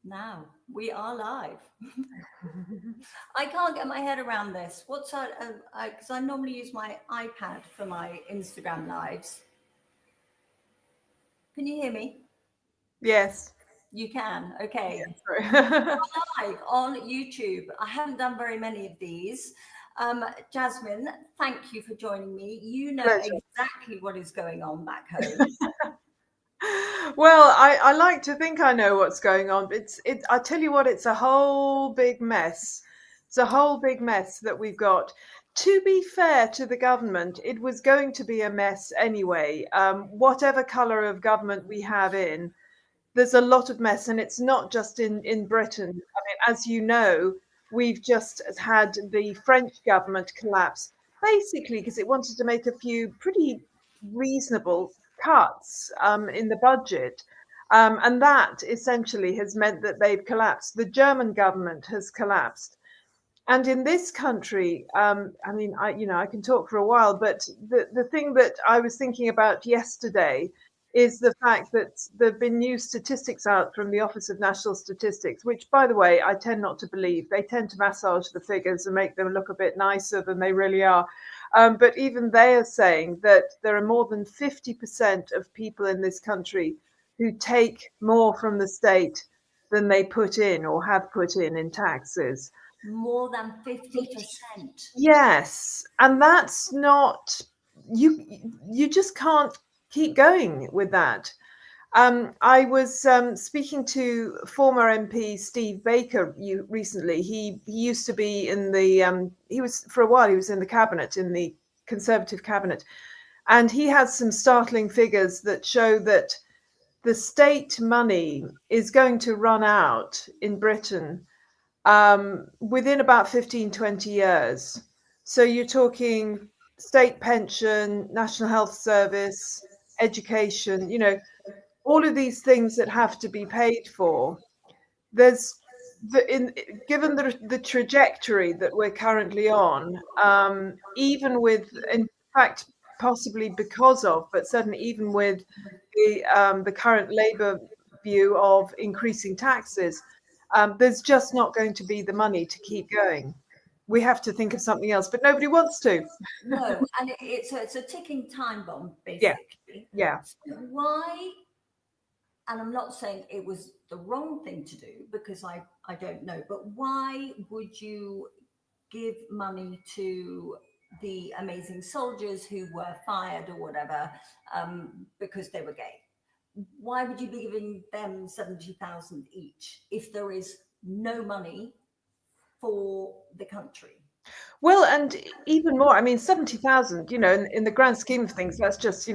Now we are live. I can't get my head around this. What's that? Because I normally use my iPad for my Instagram lives. Can you hear me? Yes. You can. Okay. Yeah, We sorry. are live on YouTube. I haven't done very many of these. Jasmine, thank you for joining me. You know Pleasure. exactly what is going on back home. Well, I like to think I know what's going on. I tell you what, it's a whole big mess. It's a whole big mess that we've got. To be fair to the government, it was going to be a mess anyway. Whatever colour of government we have in, there's a lot of mess, and it's not just in Britain. I mean, as you know, we've just had the French government collapse, basically because it wanted to make a few pretty reasonable cuts in the budget. And that essentially has meant that they've collapsed. The German government has collapsed. And in this country, I mean, I can talk for a while, but the thing that I was thinking about yesterday is the fact that there have been new statistics out from the Office of National Statistics, which, by the way, I tend not to believe. They tend to massage the figures and make them look a bit nicer than they really are. But even they are saying that there are more than 50% of people in this country who take more from the state than they put in or have put in taxes. More than 50%. Yes, and that's not you. You just can't keep going with that. I was speaking to former MP Steve Baker recently. He used to be in the he was for a while. He was in the cabinet, in the Conservative cabinet, and he has some startling figures that show that the state money is going to run out in Britain within about 15, 20 years. So you're talking state pension, National Health Service, education, all of these things that have to be paid for. There's given the trajectory that we're currently on, even with, in fact, possibly because of, but certainly even with the current Labour view of increasing taxes, there's just not going to be the money to keep going. We have to think of something else, but nobody wants to. No, and it's a ticking time bomb, Yeah, basically. yeah. So why, and I'm not saying it was the wrong thing to do because I don't know, but why would you give money to the amazing soldiers who were fired or whatever because they were gay? Why would you be giving them 70,000 each if there is no money for the country? Well, and even more, I mean, 70,000, in the grand scheme of things, that's just,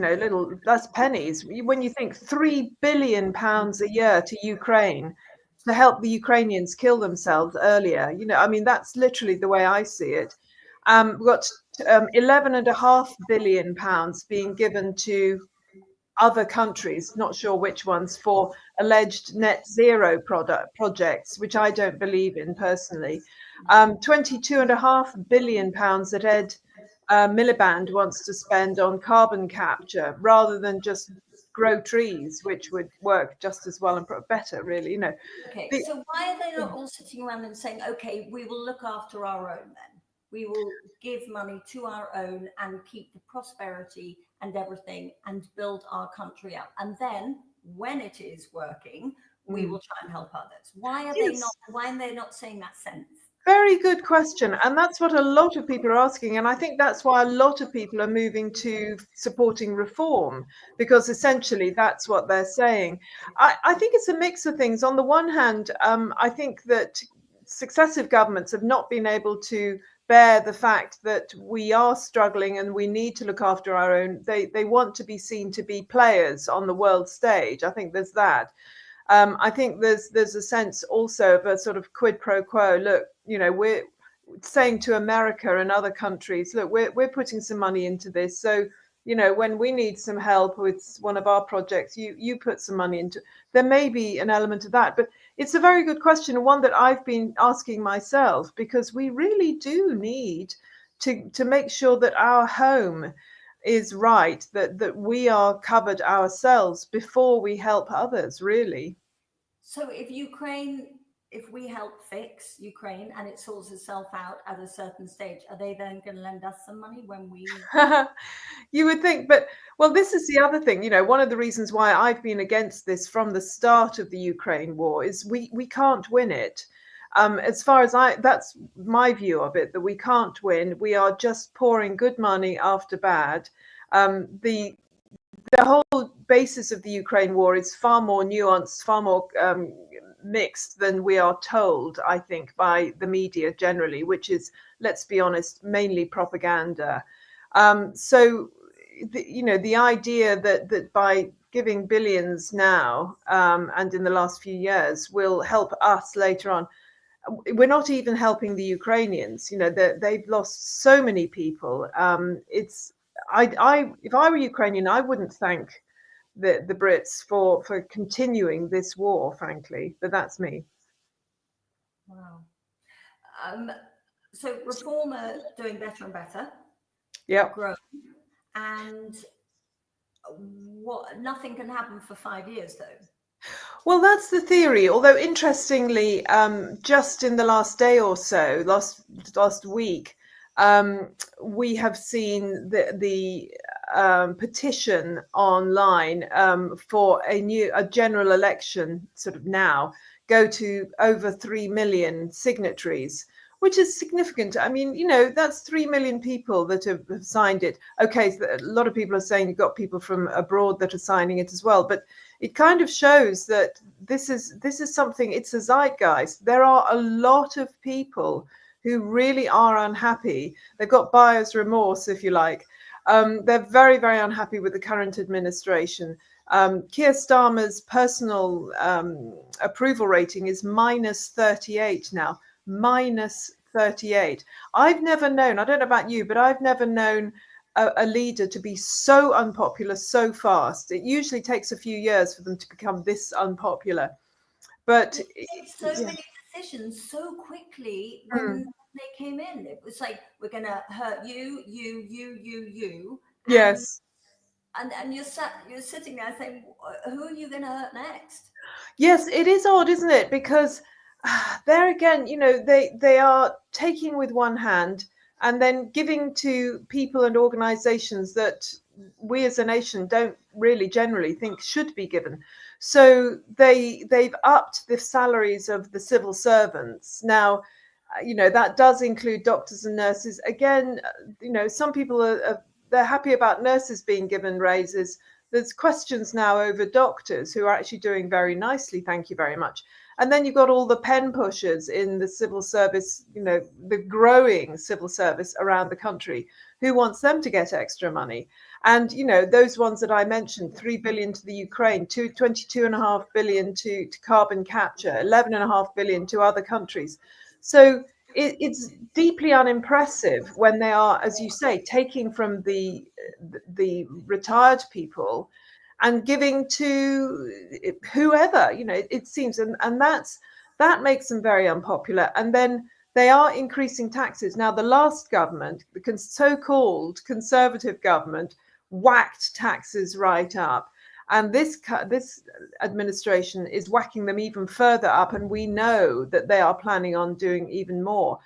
that's pennies. When you think £3 billion a year to Ukraine to help the Ukrainians kill themselves earlier, I mean, that's literally the way I see it. We've got £11.5 billion being given to other countries, not sure which ones, for alleged net zero projects, which I don't believe in personally. £22.5 billion that Ed Miliband wants to spend on carbon capture rather than just grow trees, which would work just as well and better, really. Okay, The, so why are they not all sitting around and saying, okay, we will look after our own then? We will give money to our own and keep the prosperity and everything and build our country up. And then when it is working, we will try and help others. yes. Why are they not saying that sense? Very good question. And that's what a lot of people are asking. And I think that's why a lot of people are moving to supporting reform, because essentially that's what they're saying. I think it's a mix of things. On the one hand, I think that successive governments have not been able to bear the fact that we are struggling and we need to look after our own. They want to be seen to be players on the world stage. I think there's that. I think there's a sense also of a sort of quid pro quo. Look, we're saying to America and other countries, look, we're putting some money into this. So, when we need some help with one of our projects, you put some money into. There may be an element of that, but it's a very good question, and one that I've been asking myself, because we really do need to make sure that our home is right, that we are covered ourselves before we help others, really. So if we help fix Ukraine and it sorts itself out at a certain stage, are they then going to lend us some money when we? You would think, but well, this is the other thing. One of the reasons why I've been against this from the start of the Ukraine war is we can't win it. As far as that's my view of it, that we can't win. We are just pouring good money after bad. The whole basis of the Ukraine war is far more nuanced, far more mixed than we are told, I think, by the media generally, which is, let's be honest, mainly propaganda. So, the idea that by giving billions now and in the last few years will help us later on, we're not even helping the Ukrainians. They've lost so many people. If I were Ukrainian, I wouldn't thank the Brits for continuing this war, frankly. But that's me. Wow. Um, so Reform are doing better and better. Yeah. Growing, and nothing can happen for 5 years though. Well, that's the theory. Although interestingly, just in the last day or so, last week, we have seen the petition online for a general election sort of now go to over 3 million signatories, which is significant. I mean, that's 3 million people that have signed it. Okay, so a lot of people are saying you've got people from abroad that are signing it as well, but it kind of shows that this is something, it's a zeitgeist. There are a lot of people who really are unhappy. They've got buyer's remorse, if you like. They're very, very unhappy with the current administration. Keir Starmer's personal approval rating is -38 now. -38. I've never known, I don't know about you, but I've never known a leader to be so unpopular so fast. It usually takes a few years for them to become this unpopular. But so many decisions so quickly when they came in. It was like, we're going to hurt you. And, yes. And you're sitting there saying, who are you going to hurt next? Yes, it is odd, isn't it? Because there again, they are taking with one hand and then giving to people and organizations that we as a nation don't really generally think should be given. So they've upped the salaries of the civil servants. Now, that does include doctors and nurses. Again, some people they're happy about nurses being given raises. There's questions now over doctors who are actually doing very nicely, thank you very much. And then you've got all the pen pushers in the civil service, the growing civil service around the country. Who wants them to get extra money? And, those ones that I mentioned, 3 billion to the Ukraine, 22.5 billion to carbon capture, 11.5 billion to other countries. So it's deeply unimpressive when they are, as you say, taking from the retired people and giving to whoever, it seems, and that makes them very unpopular. And then they are increasing taxes. Now, the last government, the so-called Conservative government, whacked taxes right up. And this administration is whacking them even further up. And we know that they are planning on doing even more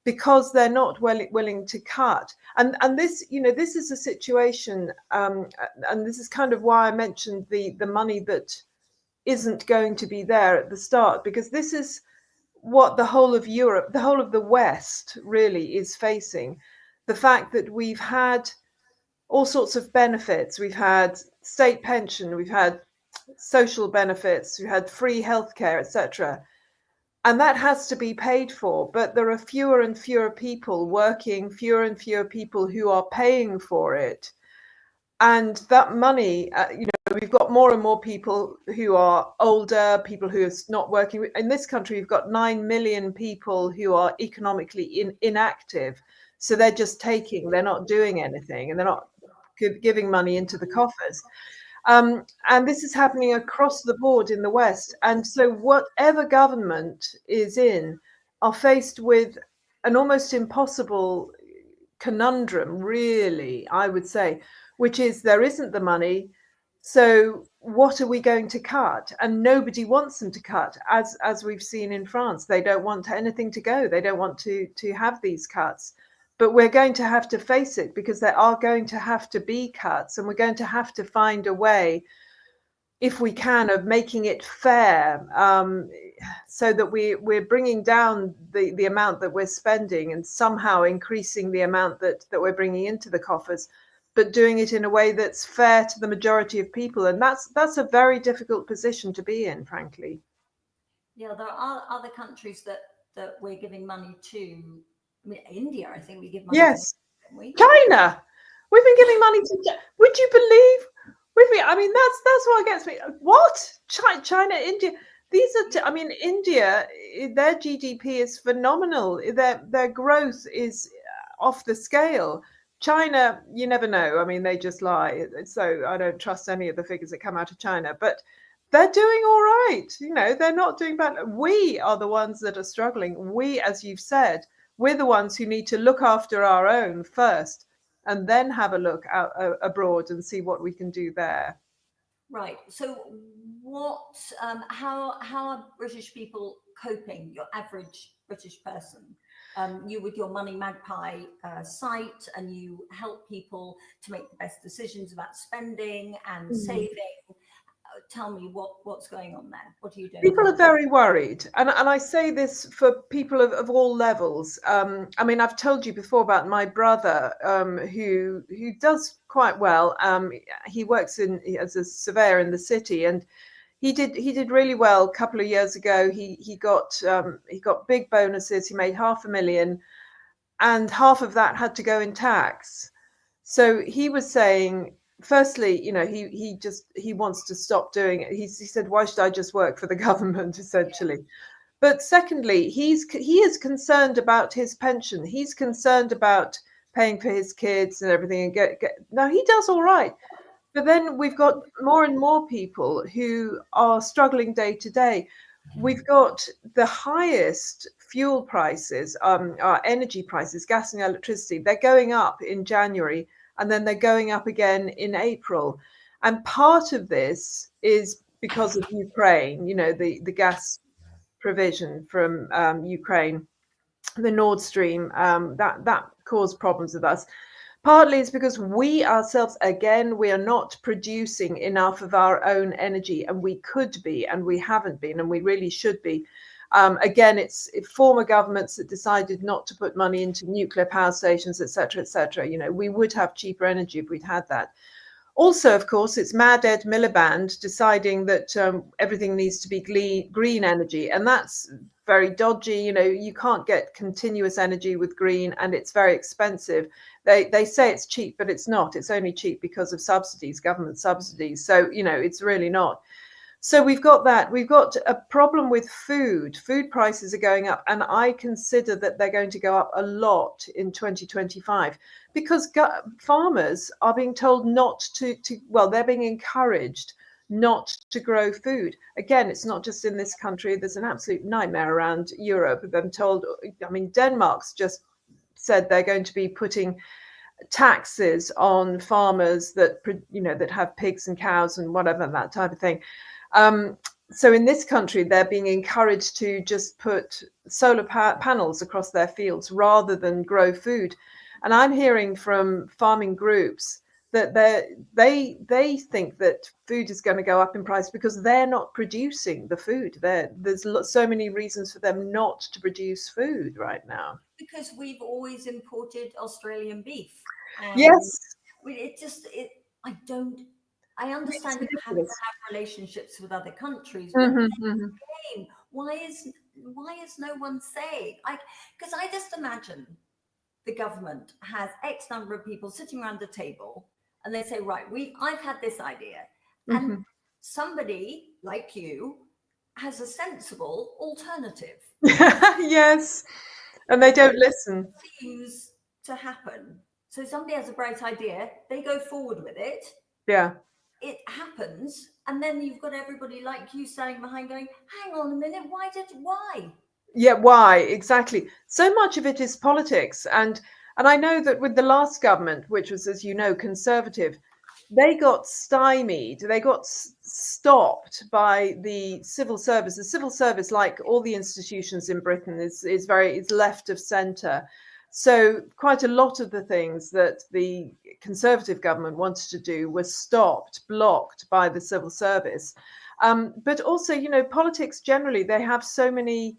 because they're not willing to cut. And this, this is a situation, and this is kind of why I mentioned the money that isn't going to be there at the start, because this is what the whole of Europe, the whole of the West really is facing. The fact that we've had all sorts of benefits. We've had state pension, we've had social benefits, we've had free healthcare, etc. And that has to be paid for. But there are fewer and fewer people working, fewer and fewer people who are paying for it. And that money, we've got more and more people who are older, people who are not working. In this country, we've got 9 million people who are economically inactive. So they're just taking, they're not doing anything, and they're not giving money into the coffers. And this is happening across the board in the West. And so whatever government is in are faced with an almost impossible conundrum, really, I would say, which is there isn't the money. So what are we going to cut? And nobody wants them to cut, as we've seen in France. They don't want anything to go. They don't want to have these cuts. But we're going to have to face it, because there are going to have to be cuts, and we're going to have to find a way, if we can, of making it fair, so that we're bringing down the amount that we're spending and somehow increasing the amount that we're bringing into the coffers, but doing it in a way that's fair to the majority of people. And that's a very difficult position to be in, frankly. Yeah, there are other countries that we're giving money to. I mean, India, I think we give money Yes. to, don't we? China. We've been giving money to. Would you believe? I mean, that's what gets me. What? China, India. These are. I mean, India. Their GDP is phenomenal. Their growth is off the scale. China, you never know. I mean, they just lie. So I don't trust any of the figures that come out of China. But they're doing all right. You know, they're not doing bad. We are the ones that are struggling. We, as you've said, we're the ones who need to look after our own first, and then have a look out abroad and see what we can do there. Right. So, how are British people coping? Your average British person, you with your Money Magpie site, and you help people to make the best decisions about spending and saving. Tell me what's going on there. What are you doing? People are very worried, and I say this for people of all levels. I mean, I've told you before about my brother, who does quite well. He works as a surveyor in the city, and he did really well a couple of years ago. He got big bonuses. He made $500,000, and half of that had to go in tax. So he was saying, firstly, you know, he wants to stop doing it. He said, why should I just work for the government, essentially? But secondly, he is concerned about his pension. He's concerned about paying for his kids and everything. And now he does all right. But then we've got more and more people who are struggling day to day. We've got the highest fuel prices, our energy prices, gas and electricity. They're going up in January, and then they're going up again in April. And part of this is because of Ukraine, you know, the gas provision from Ukraine, the Nord Stream, that caused problems with us. Partly it's because we ourselves, again, we are not producing enough of our own energy, and we could be, and we haven't been, and we really should be. Again, it's former governments that decided not to put money into nuclear power stations, etc., etc. You know, we would have cheaper energy if we'd had that. Also, of course, it's Mad Ed Miliband deciding that everything needs to be green energy, and that's very dodgy. You know, you can't get continuous energy with green, and it's very expensive. They say it's cheap, but it's not. It's only cheap because of subsidies, government subsidies. So, you know, it's really not. So we've got that. We've got a problem with food. Food prices are going up, and I consider that they're going to go up a lot in 2025, because farmers are being told not to, well, they're being encouraged not to grow food. Again, it's not just in this country. There's an absolute nightmare around Europe. I'm told, I mean, Denmark's just said they're going to be putting taxes on farmers that, you know, that have pigs and cows and whatever, that type of thing. So in this country, they're being encouraged to just put solar panels across their fields rather than grow food. And I'm hearing from farming groups that they think that food is going to go up in price because they're not producing the food. There's so many reasons for them not to produce food right now. Because we've always imported Australian beef. Yes. I understand you have to have relationships with other countries, but again, why is no one saying? Because I just imagine the government has X number of people sitting around a table, and they say, right, I've had this idea, and somebody like you has a sensible alternative. Yes, and they don't listen. Seems to happen. So somebody has a bright idea, they go forward with it. Yeah. It happens, and then you've got everybody like you standing behind going, hang on a minute, why? Yeah, why? Exactly. So much of it is politics. And I know that with the last government, which was, as you know, Conservative, they got stymied, they got stopped by the civil service. The civil service, like all the institutions in Britain, is left of centre. So quite a lot of the things that the Conservative government wanted to do were stopped, blocked by the civil service. But also, politics generally, they have so many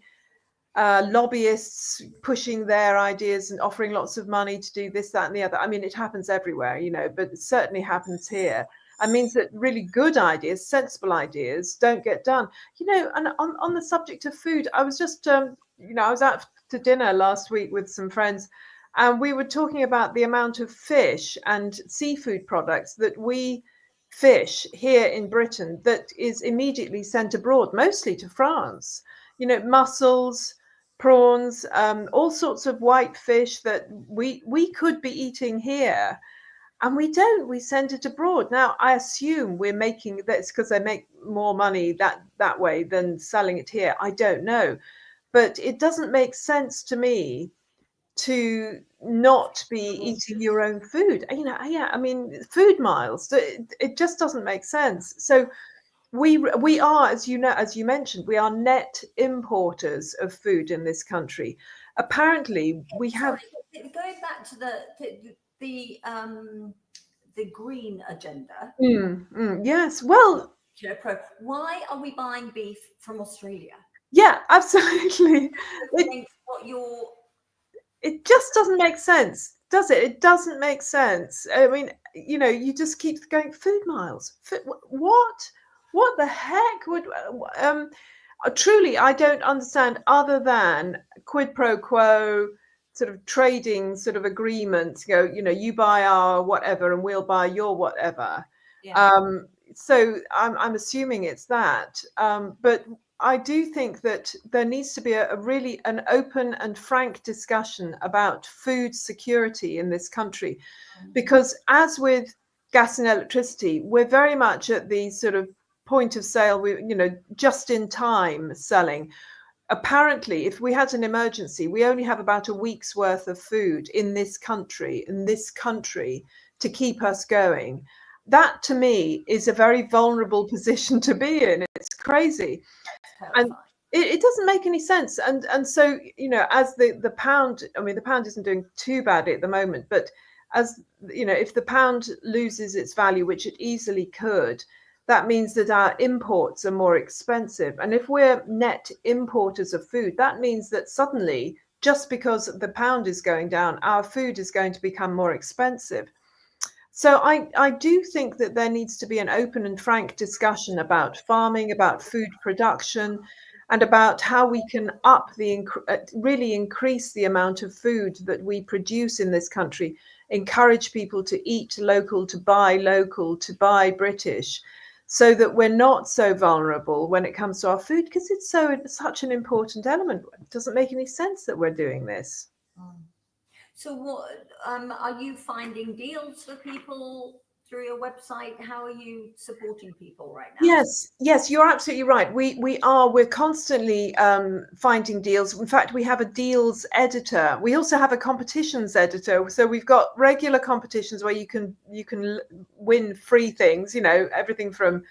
lobbyists pushing their ideas and offering lots of money to do this, that, and the other. I mean, it happens everywhere, but it certainly happens here. It means that really good ideas, sensible ideas, don't get done. And on the subject of food, I was just, I was out to dinner last week with some friends, and we were talking about the amount of fish and seafood products that we fish here in Britain that is immediately sent abroad, mostly to France. Mussels, prawns, all sorts of white fish that we could be eating here, and we don't. We send it abroad. Now, I assume we're making that's because they make more money that way than selling it here. I don't know, but it doesn't make sense to me to not be eating your own food. Yeah, I mean, food miles. It just doesn't make sense. So we are, as you mentioned, we are net importers of food in this country. Apparently, we have. Sorry, going back to the green agenda. Yes, well, why are we buying beef from Australia? Yeah, absolutely. It just doesn't make sense, does it? It doesn't make sense. I mean, you just keep going food miles. What the heck would truly, I don't understand, other than quid pro quo sort of trading sort of agreements. You buy our whatever and we'll buy your whatever. Yeah. So I'm assuming it's that. But I do think that there needs to be an open and frank discussion about food security in this country, because as with gas and electricity, we're very much at the sort of point of sale, just in time selling. Apparently, if we had an emergency, we only have about a week's worth of food in this country to keep us going. That to me is a very vulnerable position to be in. It's crazy. And it doesn't make any sense. And so, as the pound, I mean, the pound isn't doing too badly at the moment, but as if the pound loses its value, which it easily could, that means that our imports are more expensive. And if we're net importers of food, that means that suddenly, just because the pound is going down, our food is going to become more expensive. So I do think that there needs to be an open and frank discussion about farming, about food production, and about how we can really increase the amount of food that we produce in this country, encourage people to eat local, to buy British, so that we're not so vulnerable when it comes to our food, because it's such an important element. It doesn't make any sense that we're doing this. So what are you finding deals for people through your website? How are you supporting people right now? Yes, you're absolutely right. We're constantly finding deals. In fact, we have a deals editor. We also have a competitions editor. So we've got regular competitions where you can win free things, everything from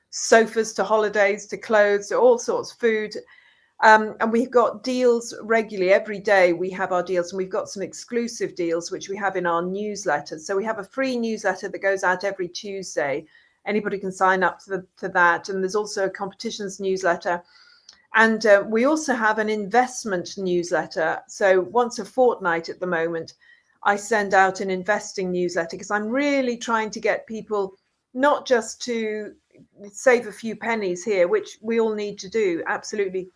sofas to holidays to clothes to all sorts, food. And we've got deals regularly. Every day we have our deals, and we've got some exclusive deals which we have in our newsletter. So we have a free newsletter that goes out every Tuesday. Anybody can sign up to that. And there's also a competitions newsletter. And we also have an investment newsletter. So once a fortnight at the moment, I send out an investing newsletter, because I'm really trying to get people not just to save a few pennies here, which we all need to do, absolutely,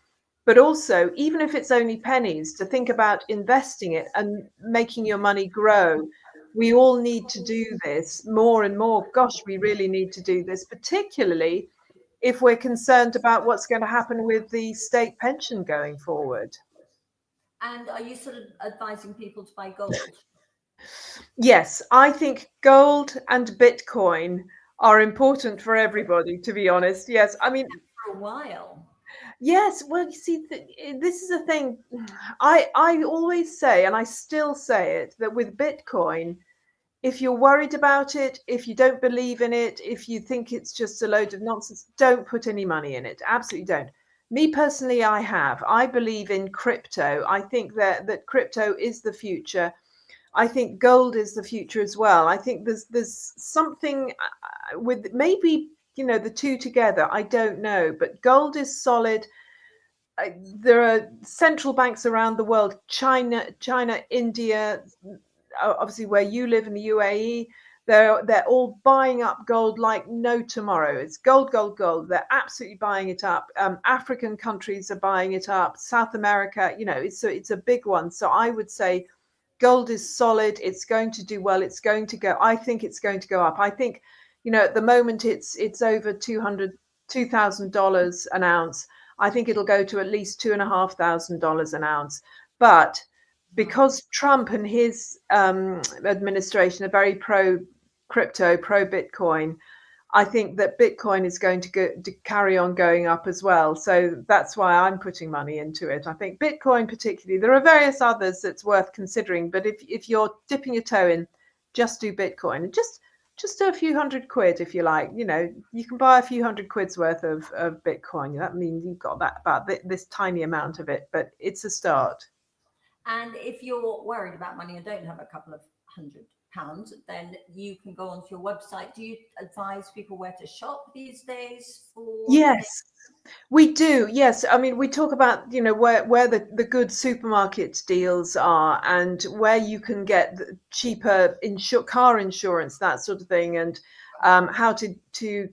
but also, even if it's only pennies, to think about investing it and making your money grow. We all need to do this more and more. Gosh, we really need to do this, particularly if we're concerned about what's going to happen with the state pension going forward. And are you sort of advising people to buy gold? Yes, I think gold and Bitcoin are important for everybody, to be honest. Yes, I mean, for a while. Yes, well, you see, this is a thing. I always say, and I still say it, that with Bitcoin, if you're worried about it, if you don't believe in it, if you think it's just a load of nonsense, don't put any money in it. Absolutely don't. Me personally, I believe in crypto. I think that crypto is the future. I think gold is the future as well. I think there's something with maybe, the two together. I don't know, but gold is solid. There are central banks around the world, China, India, obviously where you live in the UAE. They're all buying up gold like no tomorrow. It's gold, gold, gold. They're absolutely buying it up. African countries are buying it up. South America, it's a big one. So I would say gold is solid. It's going to do well. It's going to go. I think it's going to go up. I think, at the moment it's over $2,000 an ounce. I think it'll go to at least $2,500 an ounce. But because Trump and his administration are very pro crypto, pro Bitcoin, I think that Bitcoin is going to carry on going up as well. So that's why I'm putting money into it. I think Bitcoin particularly. There are various others that's worth considering, but if you're dipping your toe in, just do Bitcoin. And just do a few £100 if you like. You can buy a few £100 worth of Bitcoin. That means you've got about this tiny amount of it, but it's a start. And if you're worried about money and don't have a couple of £100, then you can go onto your website. Do you advise people where to shop these days? Yes, we do. Yes. I mean, we talk about, where the good supermarket deals are and where you can get cheaper car insurance, that sort of thing, and how to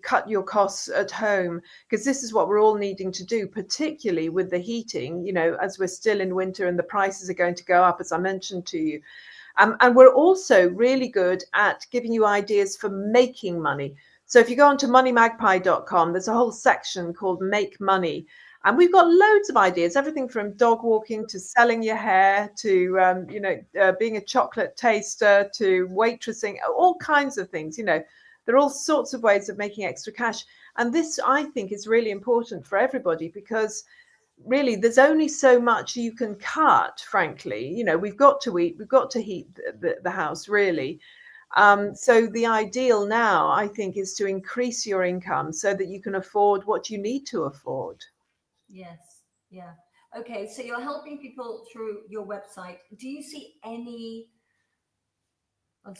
cut your costs at home, because this is what we're all needing to do, particularly with the heating, as we're still in winter and the prices are going to go up, as I mentioned to you. And we're also really good at giving you ideas for making money. So if you go onto moneymagpie.com, there's a whole section called Make Money. And we've got loads of ideas, everything from dog walking to selling your hair to, being a chocolate taster to waitressing, all kinds of things. There are all sorts of ways of making extra cash. And this, I think, is really important for everybody because really there's only so much you can cut, frankly. We've got to eat, we've got to heat the house, really. So the ideal now, I think, is to increase your income so that you can afford what you need to afford. Yes. Yeah. Okay. So you're helping people through your website. Do you see any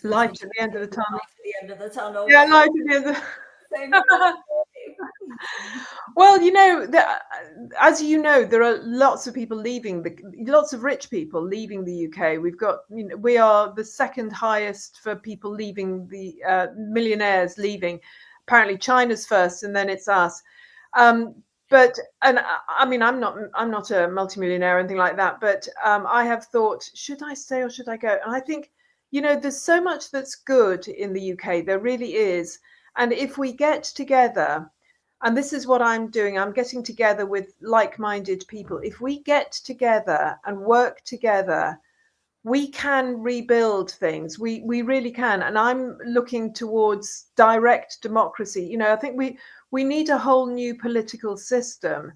light at the end of the tunnel? Light at the end of the tunnel. Yeah, light at the end of the Well, as you know, there are lots of people leaving, lots of rich people leaving the UK. We've got, we are the second highest for people leaving, the millionaires leaving. Apparently China's first and then it's us. But I mean, I'm not a multimillionaire or anything like that, but I have thought, should I stay or should I go? And I think, there's so much that's good in the UK. There really is. And if we get together, and this is what I'm doing, I'm getting together with like-minded people. If we get together and work together, we can rebuild things. We really can. And I'm looking towards direct democracy. I think we need a whole new political system.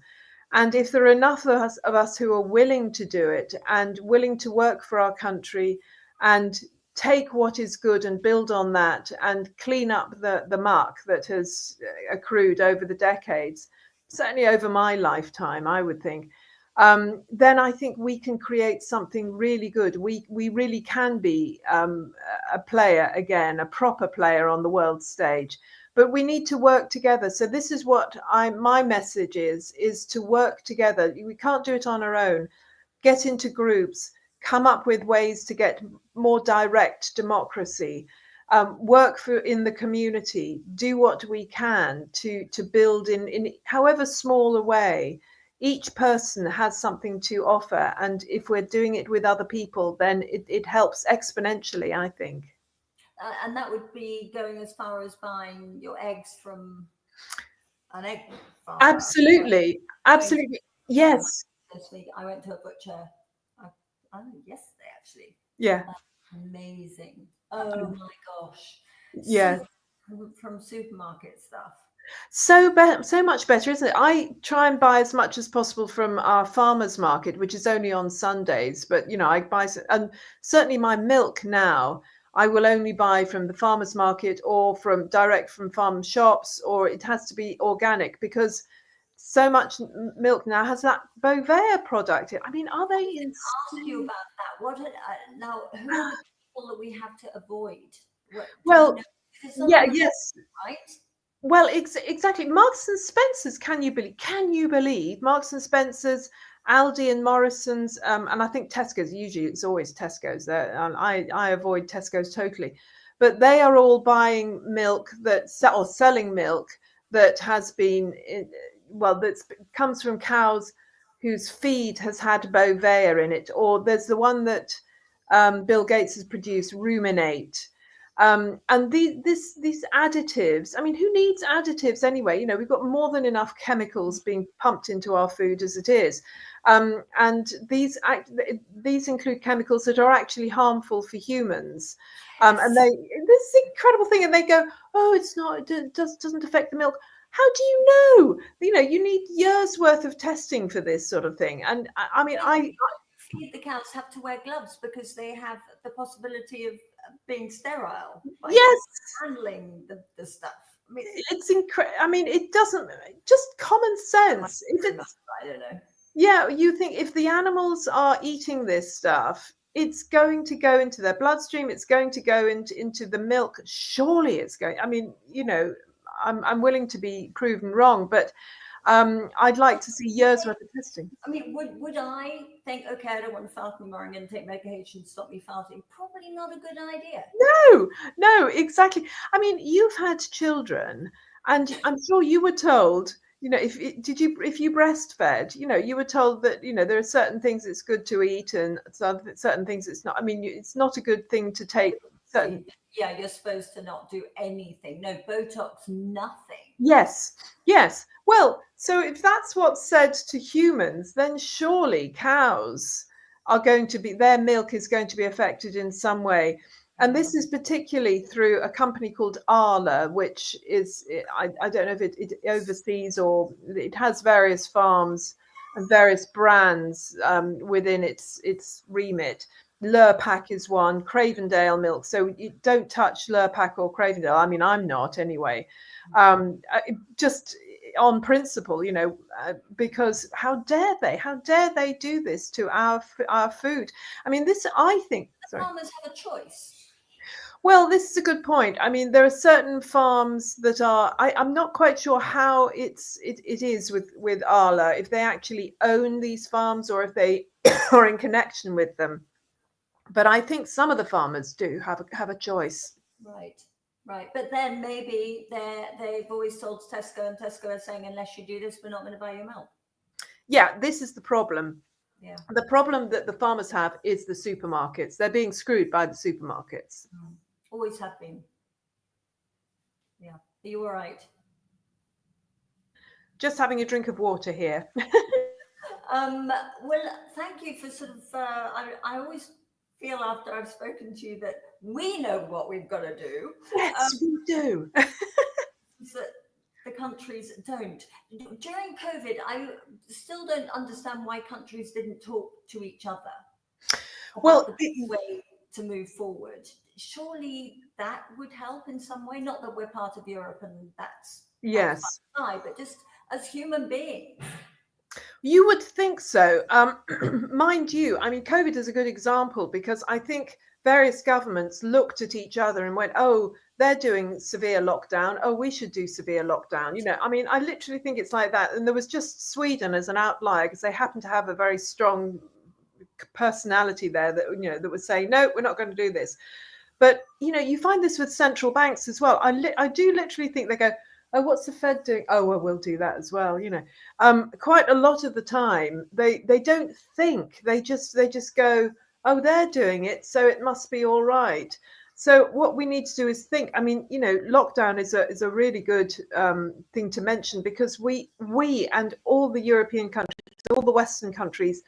And if there are enough of us who are willing to do it and willing to work for our country and take what is good and build on that and clean up the muck that has accrued over the decades, certainly over my lifetime, I would think, then I think we can create something really good. We really can be a player again, a proper player on the world stage. But we need to work together. So this is what my message is to work together. We can't do it on our own. Get into groups, come up with ways to get more direct democracy, work in the community, do what we can to build in however small a way. Each person has something to offer. And if we're doing it with other people, then it helps exponentially, I think. And that would be going as far as buying your eggs from an egg farm. Absolutely. Absolutely. Yes. I went to a butcher yesterday, actually. Yeah. Amazing. Oh my gosh. Yeah. From supermarket stuff. So much better, isn't it? I try and buy as much as possible from our farmers market, which is only on Sundays. But I buy, and certainly my milk now. I will only buy from the farmer's market or from direct from farm shops, or it has to be organic, because so much milk now has that Bovaer product. I mean, are they Ask you insane? about that. Now? Who are the people that we have to avoid? What do we Well, know? Because some of yeah, them are yes. right. Well, exactly. Marks and Spencers. Can you believe? Can you believe Marks and Spencers, Aldi and Morrison's, and I think Tesco's. Usually, it's always Tesco's. There, and I avoid Tesco's totally, but they are all buying milk or selling milk that has been that comes from cows whose feed has had Bovaer in it, or there's the one that Bill Gates has produced, Ruminate. And these additives, I mean, who needs additives anyway? You know, we've got more than enough chemicals being pumped into our food as it is. And these include chemicals that are actually harmful for humans. And Yes. this incredible thing, and they go, oh, it's not, it doesn't affect the milk. How do you know? You know, you need years worth of testing for this sort of thing. And I mean, People I who feed the cows have to wear gloves because they have the possibility of being sterile by yes, handling the stuff. I mean, it's incredible. I mean, it doesn't, just common sense. If it's, I don't know. yeah, you think if the animals are eating this stuff, it's going to go into their bloodstream, it's going to go into the milk. Surely it's going, I mean, you know, I'm willing to be proven wrong, but I'd like to see years worth of testing. I mean, would I think, okay, I don't want to fart anymore, I'm going to take medication to stop me farting? Probably not a good idea. No, no, exactly. I mean, you've had children, and I'm sure you were told, you know, if you breastfed, you know, you were told that, you know, there are certain things it's good to eat and certain things it's not. I mean, it's not a good thing to take certain. Yeah, you're supposed to not do anything. No Botox, nothing. Yes, yes. Well, so if that's what's said to humans, then surely cows are going to be, their milk is going to be affected in some way. And this is particularly through a company called Arla, which is, I don't know if it oversees, or it has various farms and various brands within its remit. Lurpak is one, Cravendale milk. So you don't touch Lurpak or Cravendale. I mean, I'm not anyway. Just on principle, you know, because how dare they? How dare they do this to our food? I mean, this, I think. The Sorry. farmers have a choice. Well, this is a good point. I mean, there are certain farms that are. I'm not quite sure how it is with Arla, if they actually own these farms or if they are in connection with them. But I think some of the farmers do have a choice. Right. Right. But then maybe they've always told Tesco, and Tesco are saying, unless you do this, we're not going to buy your milk. Yeah, this is the problem. Yeah. The problem that the farmers have is the supermarkets. They're being screwed by the supermarkets. Always have been. Yeah. Are you all right? Just having a drink of water here. Well, thank you for sort of. I always feel after I've spoken to you that we know what we've got to do. Yes, we do. That the countries don't. During COVID, I still don't understand why countries didn't talk to each other about Well, the best way to move forward. Surely that would help in some way. Not that we're part of Europe and that's yes, fine, but just as human beings. you would think so. Mind you, I mean, COVID is a good example because I think various governments looked at each other and went, oh, they're doing severe lockdown. Oh, we should do severe lockdown. You know, I mean, I literally think it's like that. And there was just Sweden as an outlier because they happen to have a very strong personality there that, you know, that would say, no, we're not going to do this. But, you know, you find this with central banks as well. I do literally think they go, oh, what's the Fed doing? Oh, well, we'll do that as well. You know, quite a lot of the time they don't think, they just go, oh, they're doing it, so it must be all right. So what we need to do is think. I mean, you know, lockdown is a really good thing to mention because we and all the European countries, all the Western countries,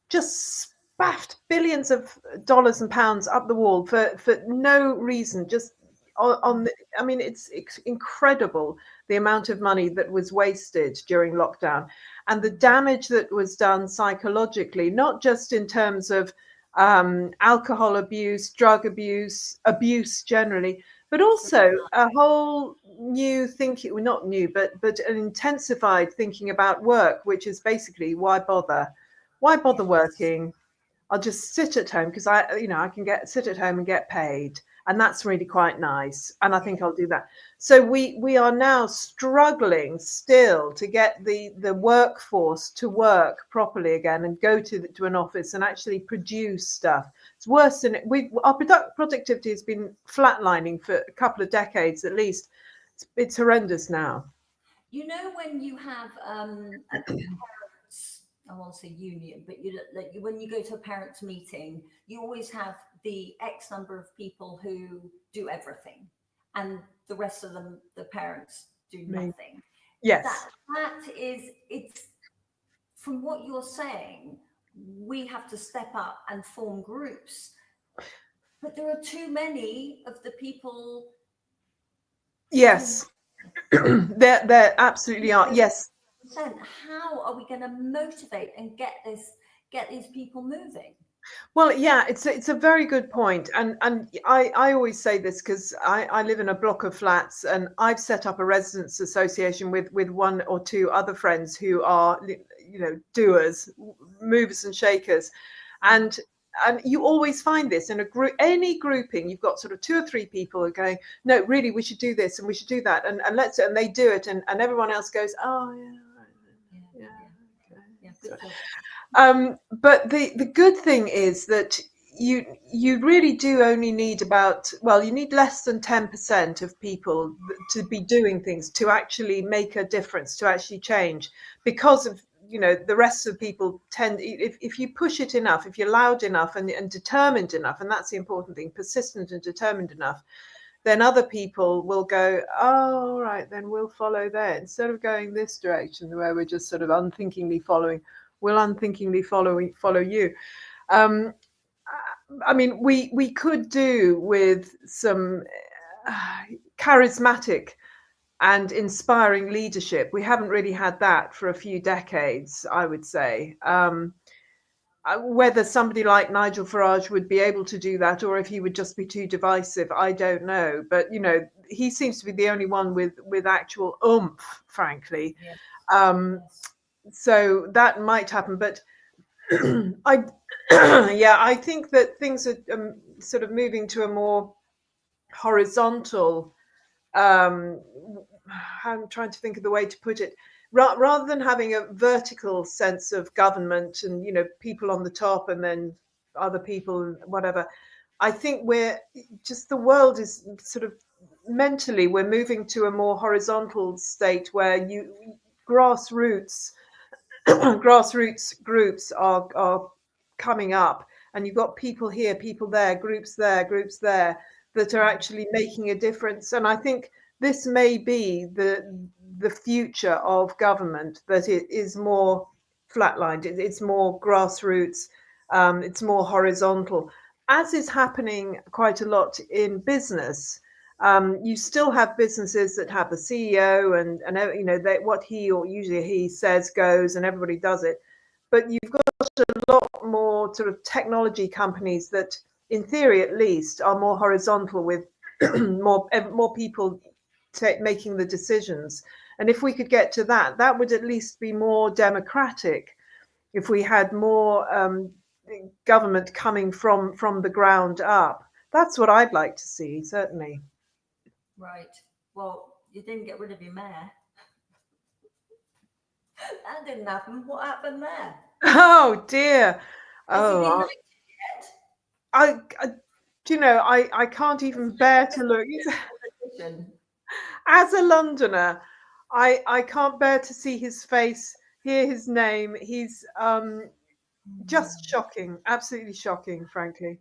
just spaffed billions of dollars and pounds up the wall for no reason, just on the, I mean, it's incredible the amount of money that was wasted during lockdown and the damage that was done psychologically, not just in terms of alcohol abuse, drug abuse, abuse generally, but also a whole new thinking, well, not new, but an intensified thinking about work, which is basically why bother? Why bother working? I'll just sit at home because I can sit at home and get paid, and that's really quite nice. And I think I'll do that. So we are now struggling still to get the workforce to work properly again and go to an office and actually produce stuff. It's worse than our productivity has been flatlining for a couple of decades at least. It's horrendous now. You know, when you have a parents, I won't say union, but when you go to a parents' meeting, you always have the X number of people who do everything, and the rest of them, the parents, do Me. nothing. Yes. That is, it's from what you're saying, we have to step up and form groups, but there are too many of the people. Yes. There absolutely are. Yes. How are we going to motivate and get these people moving? Well, yeah, it's a very good point, and I always say this because I live in a block of flats, and I've set up a residents association with one or two other friends who are doers, movers and shakers, and you always find this in a group, any grouping. You've got sort of two or three people who are going, no, really, we should do this and we should do that, and they do it, and everyone else goes, oh yeah, Good job. but the good thing is that you really do only need you need less than 10% of people to be doing things, to actually make a difference, to actually change, because of the rest of the people tend, if you push it enough, if you're loud enough and determined enough, and that's the important thing, persistent and determined enough, then other people will go, oh, all right, then we'll follow there, instead of going this direction where we're just sort of unthinkingly following. We'll unthinkingly follow you. I mean, we could do with some charismatic and inspiring leadership. We haven't really had that for a few decades, I would say. Whether somebody like Nigel Farage would be able to do that, or if he would just be too divisive, I don't know. But he seems to be the only one with actual oomph, frankly. Yes. So that might happen, but I think that things are sort of moving to a more horizontal. I'm trying to think of the way to put it. Rather than having a vertical sense of government and people on the top and then other people, whatever, I think the world is sort of mentally, we're moving to a more horizontal state where grassroots grassroots groups are coming up, and you've got people here, people there, groups there that are actually making a difference. And I think this may be the future of government, that it is more flatlined, it's more grassroots, it's more horizontal, as is happening quite a lot in business. You still have businesses that have the CEO and what he, or usually he, says goes, and everybody does it. But you've got a lot more sort of technology companies that, in theory at least, are more horizontal, with more people making the decisions. And if we could get to that, that would at least be more democratic. If we had more government coming from the ground up, that's what I'd like to see, certainly. Right. Well, you didn't get rid of your mayor. That didn't happen. What happened there? Oh dear. Has he been Oh, elected yet? I can't even bear to look. As a Londoner, I can't bear to see his face, hear his name. He's just shocking, absolutely shocking, frankly.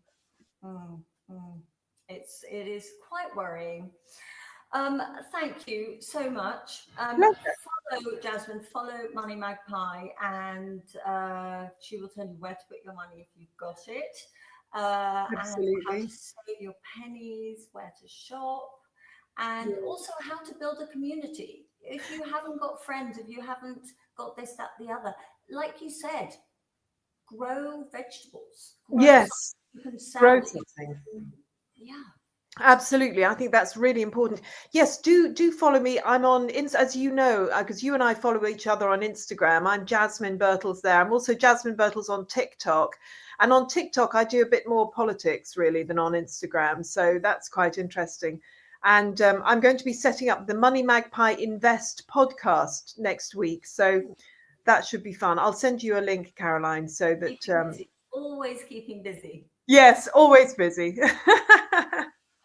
Mm, mm. It is quite worrying. Thank you so much. Follow Jasmine, follow Money Magpie, and she will tell you where to put your money if you've got it, and how Absolutely. to save your pennies, where to shop, and also how to build a community. If you haven't got friends, if you haven't got this, that, the other, like you said, grow vegetables. Yes, You can sell grow it. something. Yeah. Absolutely. I think that's really important. Yes, do follow me. I'm on, as you know, because you and I follow each other on Instagram. I'm Jasmine Birtles there. I'm also Jasmine Birtles on TikTok. And on TikTok, I do a bit more politics really than on Instagram. So that's quite interesting. And I'm going to be setting up the Money Magpie Invest podcast next week. So that should be fun. I'll send you a link, Caroline, so that Always keeping busy. yes, always busy.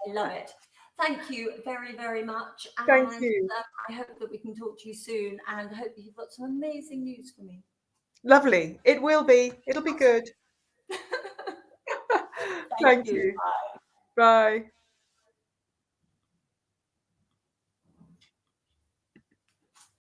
I love it. Thank you very, very much. Thank And you. I hope that we can talk to you soon. And I hope you've got some amazing news for me. Lovely. It will be. It'll be good. Thank Thank you. you. Bye. Bye.